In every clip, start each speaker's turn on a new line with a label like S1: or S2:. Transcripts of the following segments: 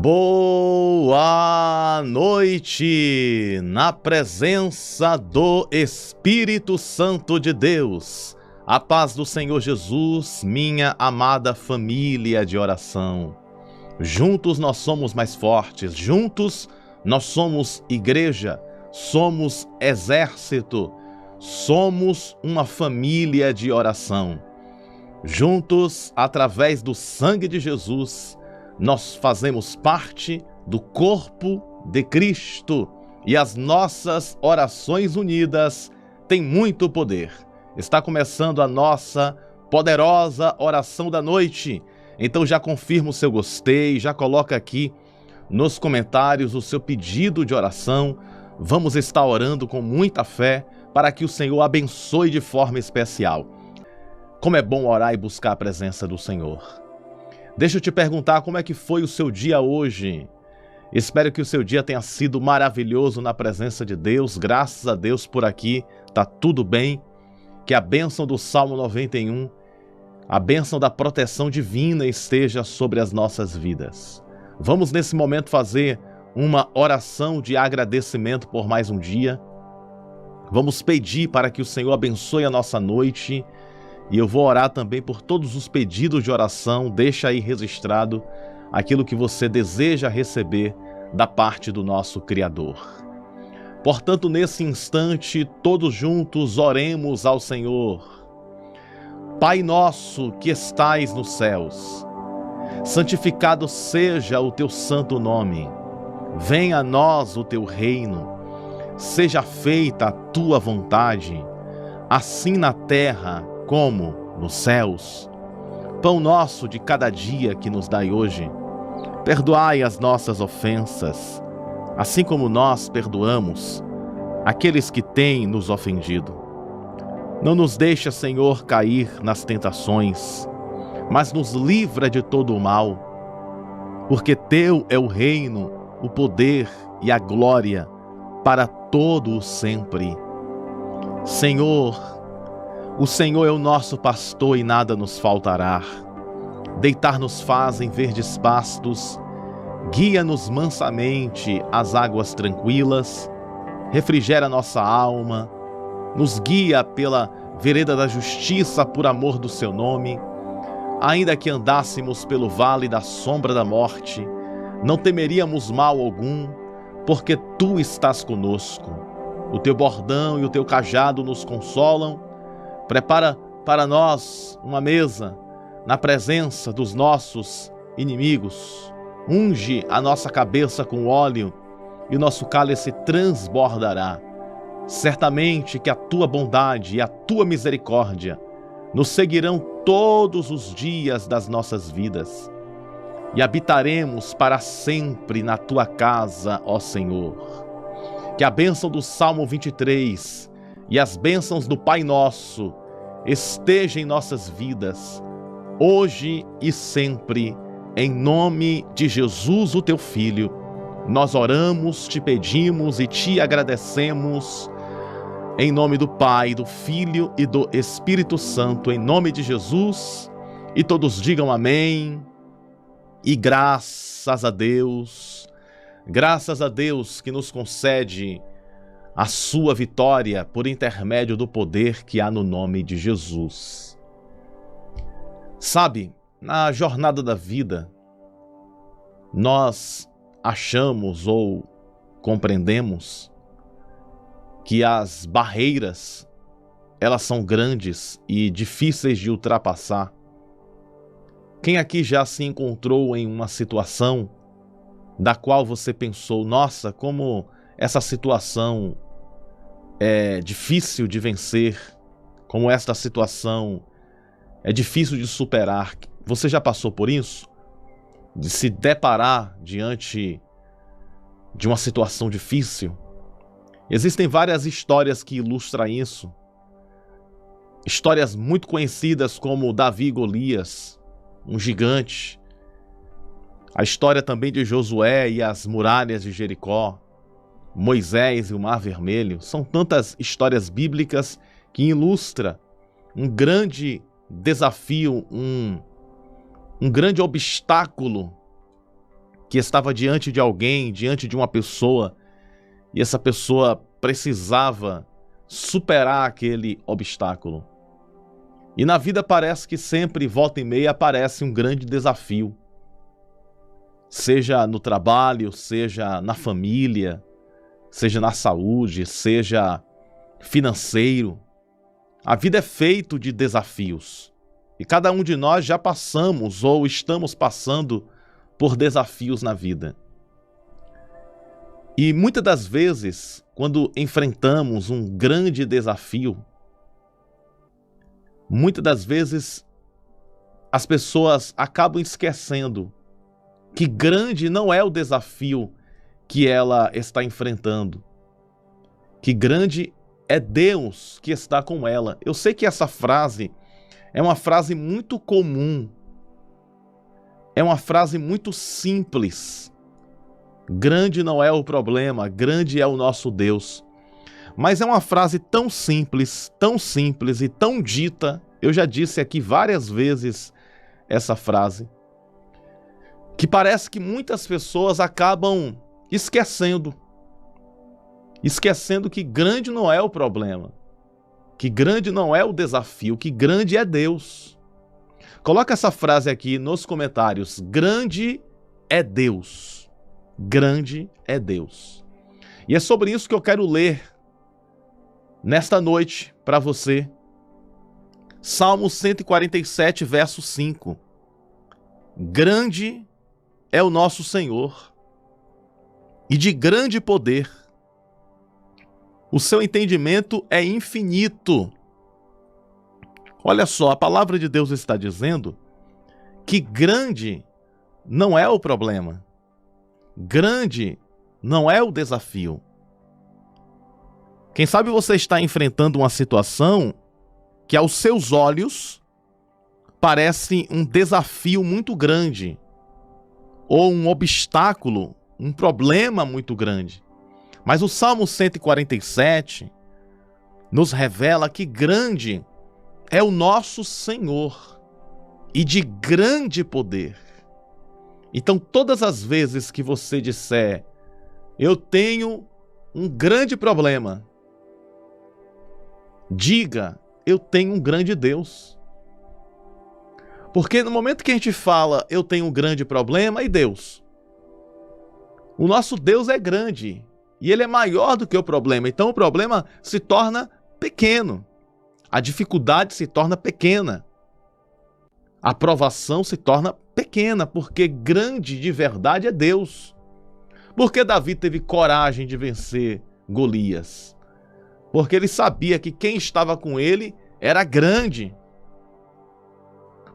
S1: Boa noite, na presença do Espírito Santo de Deus. A paz do Senhor Jesus, minha amada família de oração. Juntos nós somos mais fortes, juntos nós somos igreja, somos exército, somos uma família de oração. Juntos, através do sangue de Jesus, nós fazemos parte do corpo de Cristo e as nossas orações unidas têm muito poder. Está começando a nossa poderosa oração da noite. Então já confirma o seu gostei, já coloca aqui nos comentários o seu pedido de oração. Vamos estar orando com muita fé para que o Senhor abençoe de forma especial. Como é bom orar e buscar a presença do Senhor. Deixa eu te perguntar como é que foi o seu dia hoje. Espero que o seu dia tenha sido maravilhoso na presença de Deus. Graças a Deus por aqui tá tudo bem. Que a bênção do Salmo 91, a bênção da proteção divina esteja sobre as nossas vidas. Vamos nesse momento fazer uma oração de agradecimento por mais um dia. Vamos pedir para que o Senhor abençoe a nossa noite. E eu vou orar também por todos os pedidos de oração. Deixa aí registrado aquilo que você deseja receber da parte do nosso Criador. Portanto, nesse instante, todos juntos oremos ao Senhor. Pai nosso que estais nos céus, santificado seja o teu santo nome. Venha a nós o teu reino. Seja feita a tua vontade, assim na terra como nos céus. Pão nosso de cada dia que nos dai hoje. Perdoai as nossas ofensas, assim como nós perdoamos aqueles que têm nos ofendido. Não nos deixa, Senhor, cair nas tentações, mas nos livra de todo o mal, porque teu é o reino, o poder e a glória para todo o sempre. Senhor, o Senhor é o nosso pastor e nada nos faltará. Deitar-nos faz em verdes pastos, guia-nos mansamente às águas tranquilas, refrigera nossa alma, nos guia pela vereda da justiça por amor do seu nome. Ainda que andássemos pelo vale da sombra da morte, não temeríamos mal algum, porque tu estás conosco. O teu bordão e o teu cajado nos consolam. Prepara para nós uma mesa na presença dos nossos inimigos. Unge a nossa cabeça com óleo e o nosso cálice transbordará. Certamente que a tua bondade e a tua misericórdia nos seguirão todos os dias das nossas vidas e habitaremos para sempre na tua casa, ó Senhor. Que a bênção do Salmo 23 e as bênçãos do Pai Nosso estejam em nossas vidas, hoje e sempre, em nome de Jesus, o teu Filho. Nós oramos, te pedimos e te agradecemos, em nome do Pai, do Filho e do Espírito Santo, em nome de Jesus. E todos digam amém. E graças a Deus que nos concede a sua vitória por intermédio do poder que há no nome de Jesus. Sabe, na jornada da vida, nós achamos ou compreendemos que as barreiras, elas são grandes e difíceis de ultrapassar. Quem aqui já se encontrou em uma situação da qual você pensou, nossa, como essa situação é difícil de vencer, como esta situação é difícil de superar? Você já passou por isso? De se deparar diante de uma situação difícil? Existem várias histórias que ilustram isso. Histórias muito conhecidas como Davi e Golias, um gigante. A história também de Josué e as muralhas de Jericó, Moisés e o Mar Vermelho. São tantas histórias bíblicas que ilustram um grande desafio, um grande obstáculo que estava diante de alguém, diante de uma pessoa, e essa pessoa precisava superar aquele obstáculo. E na vida parece que sempre, volta e meia, aparece um grande desafio. Seja no trabalho, seja na família, seja na saúde, seja financeiro. A vida é feita de desafios. E cada um de nós já passamos ou estamos passando por desafios na vida. E muitas das vezes, quando enfrentamos um grande desafio, muitas das vezes as pessoas acabam esquecendo que grande não é o desafio que ela está enfrentando, que grande é Deus que está com ela. Eu sei que essa frase é uma frase muito comum, é uma frase muito simples. Grande não é o problema, grande é o nosso Deus. Mas é uma frase tão simples e tão dita, eu já disse aqui várias vezes essa frase, que parece que muitas pessoas acabam esquecendo que grande não é o problema, que grande não é o desafio, que grande é Deus. Coloca essa frase aqui nos comentários: grande é Deus. Grande é Deus. E é sobre isso que eu quero ler nesta noite para você. Salmo 147, verso 5. Grande é o nosso Senhor e de grande poder. O seu entendimento é infinito. Olha só, a palavra de Deus está dizendo que grande não é o problema. Grande não é o desafio. Quem sabe você está enfrentando uma situação que aos seus olhos parece um desafio muito grande, ou um obstáculo, um problema muito grande. Mas o Salmo 147 nos revela que grande é o nosso Senhor e de grande poder. Então, todas as vezes que você disser, eu tenho um grande problema, diga, eu tenho um grande Deus. Porque no momento que a gente fala, eu tenho um grande problema, e Deus? O nosso Deus é grande e Ele é maior do que o problema. Então, o problema se torna pequeno. A dificuldade se torna pequena. A provação se torna pequena, porque grande de verdade é Deus. Porque Davi teve coragem de vencer Golias? Porque ele sabia que quem estava com ele era grande.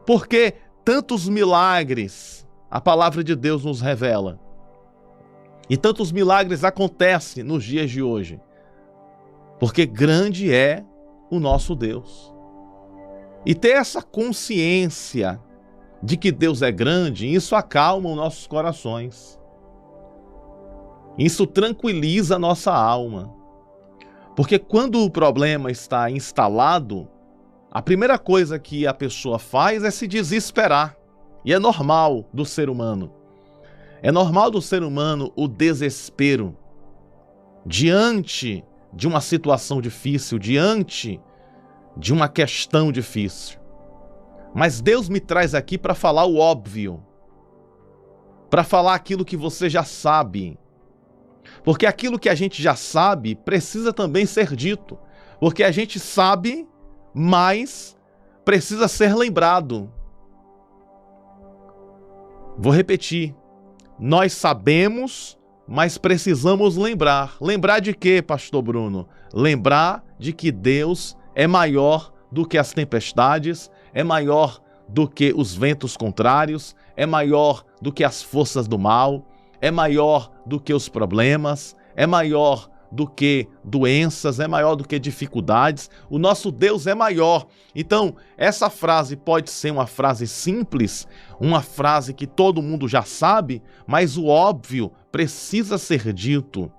S1: Porque tantos milagres a palavra de Deus nos revela. E tantos milagres acontecem nos dias de hoje. Porque grande é o nosso Deus. E ter essa consciência de que Deus é grande, isso acalma os nossos corações. Isso tranquiliza a nossa alma. Porque quando o problema está instalado, a primeira coisa que a pessoa faz é se desesperar. E é normal do ser humano. É normal do ser humano o desespero diante de uma situação difícil, diante de uma questão difícil. Mas Deus me traz aqui para falar o óbvio, para falar aquilo que você já sabe. Porque aquilo que a gente já sabe precisa também ser dito. Porque a gente sabe, mas precisa ser lembrado. Vou repetir. Nós sabemos, mas precisamos lembrar. Lembrar de quê, pastor Bruno? Lembrar de que Deus é maior do que as tempestades, é maior do que os ventos contrários, é maior do que as forças do mal, é maior do que os problemas, é maior do que doenças, é maior do que dificuldades. O nosso Deus é maior. Então, essa frase pode ser uma frase simples, uma frase que todo mundo já sabe, mas o óbvio precisa ser dito.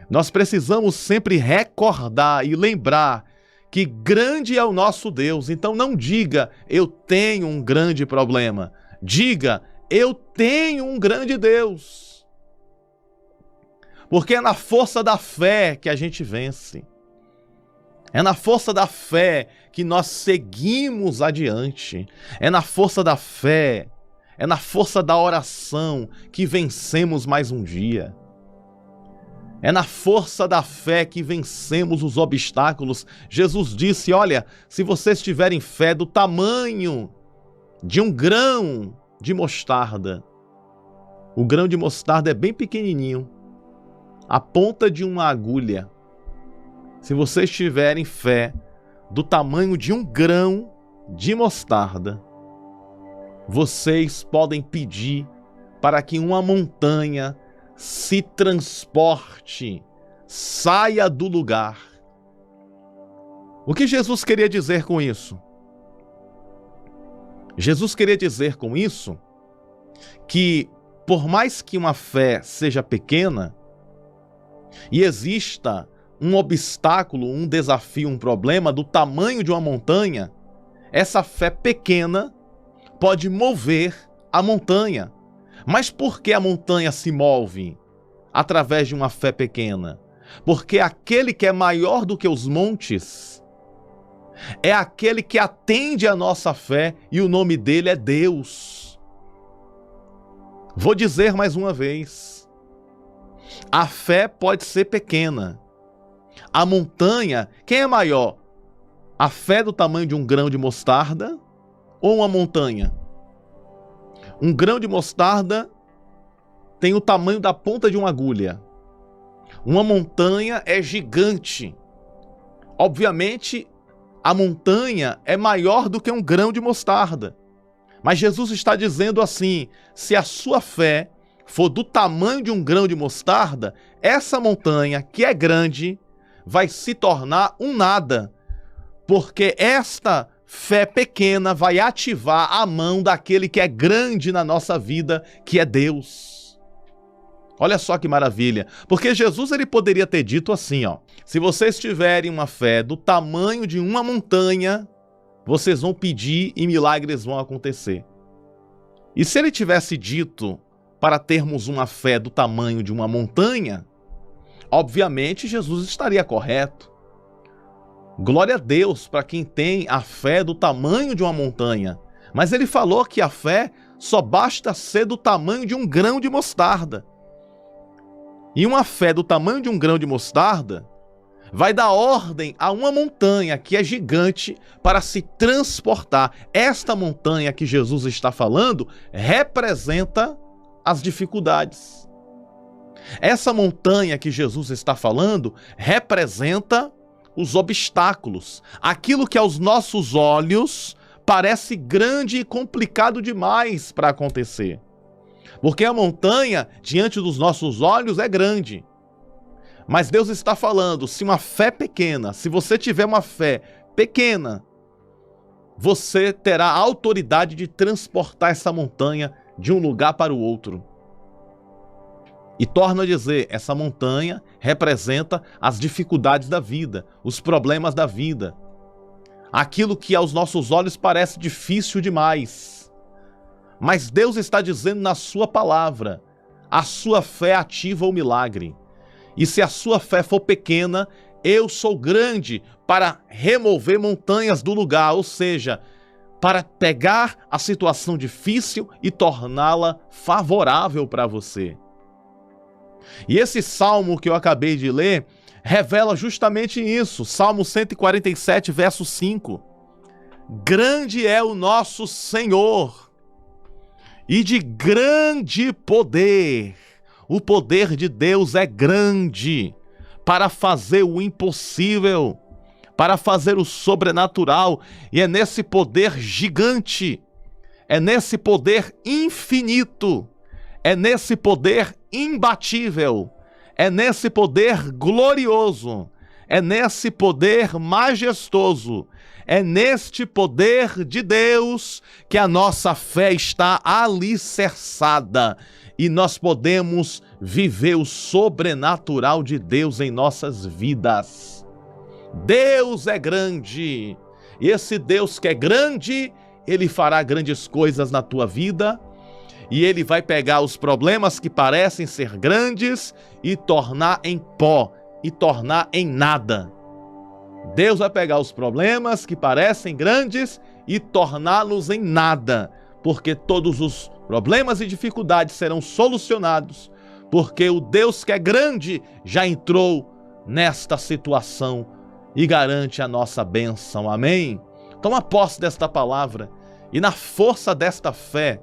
S1: Nós precisamos sempre recordar e lembrar que grande é o nosso Deus. Então não diga, eu tenho um grande problema. Diga, eu tenho um grande Deus. Porque é na força da fé que a gente vence. É na força da fé que nós seguimos adiante. É na força da fé, é na força da oração que vencemos mais um dia. É na força da fé que vencemos os obstáculos. Jesus disse, olha, se vocês tiverem fé do tamanho de um grão de mostarda. O grão de mostarda é bem pequenininho, a ponta de uma agulha. Se vocês tiverem fé do tamanho de um grão de mostarda, vocês podem pedir para que uma montanha se transporte, saia do lugar. O que Jesus queria dizer com isso? Jesus queria dizer com isso que, por mais que uma fé seja pequena e exista um obstáculo, um desafio, um problema do tamanho de uma montanha, essa fé pequena pode mover a montanha. Mas por que a montanha se move através de uma fé pequena? Porque aquele que é maior do que os montes é aquele que atende a nossa fé e o nome dele é Deus. Vou dizer mais uma vez. A fé pode ser pequena. A montanha, quem é maior? A fé do tamanho de um grão de mostarda ou uma montanha? Um grão de mostarda tem o tamanho da ponta de uma agulha. Uma montanha é gigante. Obviamente, a montanha é maior do que um grão de mostarda. Mas Jesus está dizendo assim, se a sua fé for do tamanho de um grão de mostarda, essa montanha, que é grande, vai se tornar um nada. Porque esta fé pequena vai ativar a mão daquele que é grande na nossa vida, que é Deus. Olha só que maravilha. Porque Jesus ele poderia ter dito assim, ó: se vocês tiverem uma fé do tamanho de uma montanha, vocês vão pedir e milagres vão acontecer. E se ele tivesse dito para termos uma fé do tamanho de uma montanha, obviamente Jesus estaria correto. Glória a Deus para quem tem a fé do tamanho de uma montanha. Mas ele falou que a fé só basta ser do tamanho de um grão de mostarda. E uma fé do tamanho de um grão de mostarda vai dar ordem a uma montanha que é gigante para se transportar. Esta montanha que Jesus está falando representa as dificuldades. Essa montanha que Jesus está falando representa os obstáculos, aquilo que aos nossos olhos parece grande e complicado demais para acontecer. Porque a montanha, diante dos nossos olhos, é grande. Mas Deus está falando, se uma fé pequena, se você tiver uma fé pequena, você terá a autoridade de transportar essa montanha de um lugar para o outro. E torno a dizer, essa montanha representa as dificuldades da vida, os problemas da vida. Aquilo que aos nossos olhos parece difícil demais. Mas Deus está dizendo na sua palavra, a sua fé ativa o milagre. E se a sua fé for pequena, eu sou grande para remover montanhas do lugar, ou seja, para pegar a situação difícil e torná-la favorável para você. E esse salmo que eu acabei de ler revela justamente isso. Salmo 147, verso 5. Grande é o nosso Senhor e de grande poder. O poder de Deus é grande para fazer o impossível, para fazer o sobrenatural. E é nesse poder gigante, é nesse poder infinito, é nesse poder imbatível, é nesse poder glorioso, é nesse poder majestoso, é neste poder de Deus que a nossa fé está alicerçada e nós podemos viver o sobrenatural de Deus em nossas vidas. Deus é grande, e esse Deus que é grande, Ele fará grandes coisas na tua vida. e Ele vai pegar os problemas que parecem ser grandes e tornar em pó, e tornar em nada. Deus vai pegar os problemas que parecem grandes e torná-los em nada, porque todos os problemas e dificuldades serão solucionados, porque o Deus que é grande já entrou nesta situação e garante a nossa bênção. Amém? Toma posse desta palavra e na força desta fé,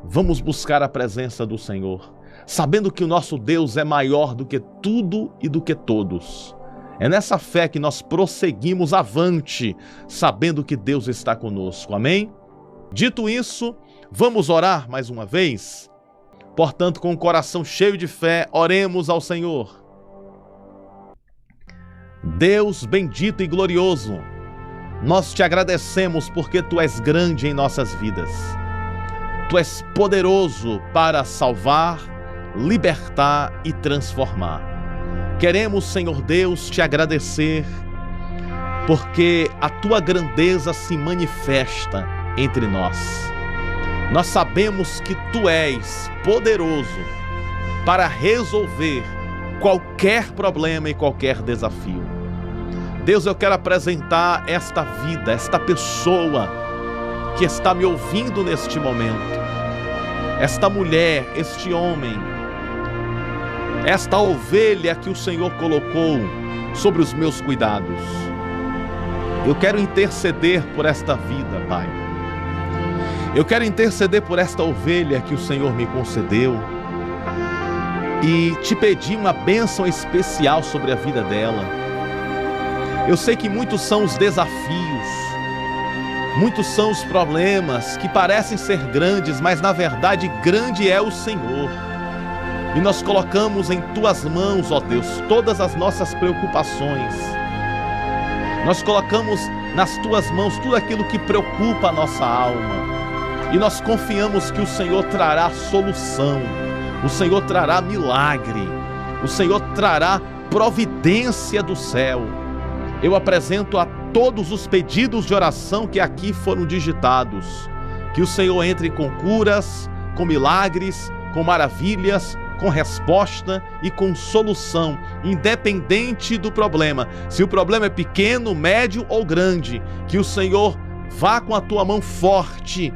S1: vamos buscar a presença do Senhor, sabendo que o nosso Deus é maior do que tudo e do que todos. É nessa fé que nós prosseguimos avante, sabendo que Deus está conosco. Amém? Dito isso, vamos orar mais uma vez? Portanto, com o coração cheio de fé, oremos ao Senhor. Deus bendito e glorioso, nós te agradecemos porque Tu és grande em nossas vidas. Tu és poderoso para salvar, libertar e transformar. Queremos, Senhor Deus, te agradecer porque a Tua grandeza se manifesta entre nós. Nós sabemos que Tu és poderoso para resolver qualquer problema e qualquer desafio. Deus, eu quero apresentar esta vida, esta pessoa que está me ouvindo neste momento, esta mulher, este homem, esta ovelha que o Senhor colocou sobre os meus cuidados. Eu quero interceder por esta vida, Pai. Eu quero interceder por esta ovelha que o Senhor me concedeu e te pedir uma bênção especial sobre a vida dela. Eu sei que muitos são os desafios, muitos são os problemas que parecem ser grandes, mas na verdade grande é o Senhor. E nós colocamos em Tuas mãos, ó Deus, todas as nossas preocupações. Nós colocamos nas Tuas mãos tudo aquilo que preocupa a nossa alma. E nós confiamos que o Senhor trará solução, o Senhor trará milagre, o Senhor trará providência do céu. Eu apresento a todos os pedidos de oração que aqui foram digitados. Que o Senhor entre com curas, com milagres, com maravilhas, com resposta e com solução, independente do problema. Se o problema é pequeno, médio ou grande, que o Senhor vá com a Tua mão forte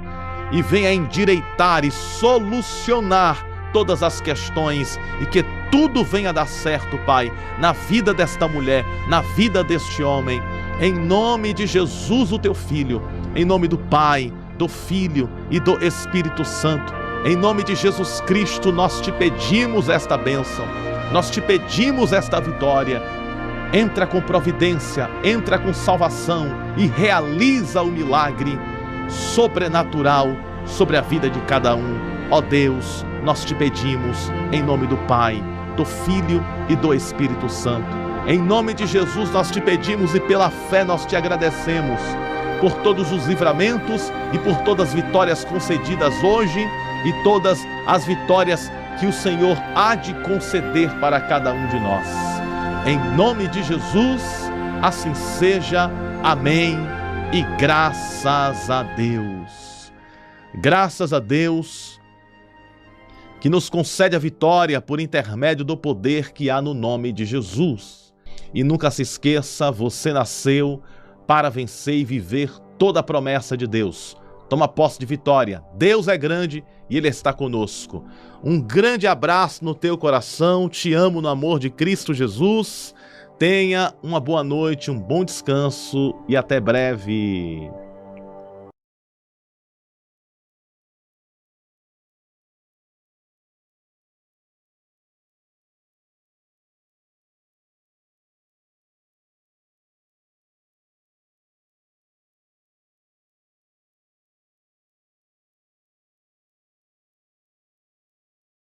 S1: e venha endireitar e solucionar todas as questões e que tudo venha dar certo, Pai, na vida desta mulher, na vida deste homem, em nome de Jesus, o Teu Filho, em nome do Pai, do Filho e do Espírito Santo. Em nome de Jesus Cristo, nós te pedimos esta bênção, nós te pedimos esta vitória. Entra com providência, entra com salvação e realiza o milagre sobrenatural sobre a vida de cada um. Ó Deus, nós te pedimos em nome do Pai, do Filho e do Espírito Santo. Em nome de Jesus nós te pedimos e pela fé nós te agradecemos por todos os livramentos e por todas as vitórias concedidas hoje e todas as vitórias que o Senhor há de conceder para cada um de nós. Em nome de Jesus, assim seja. Amém. E graças a Deus. Graças a Deus que nos concede a vitória por intermédio do poder que há no nome de Jesus. E nunca se esqueça, você nasceu para vencer e viver toda a promessa de Deus. Toma posse de vitória. Deus é grande e Ele está conosco. Um grande abraço no teu coração. Te amo no amor de Cristo Jesus. Tenha uma boa noite, um bom descanso e até breve.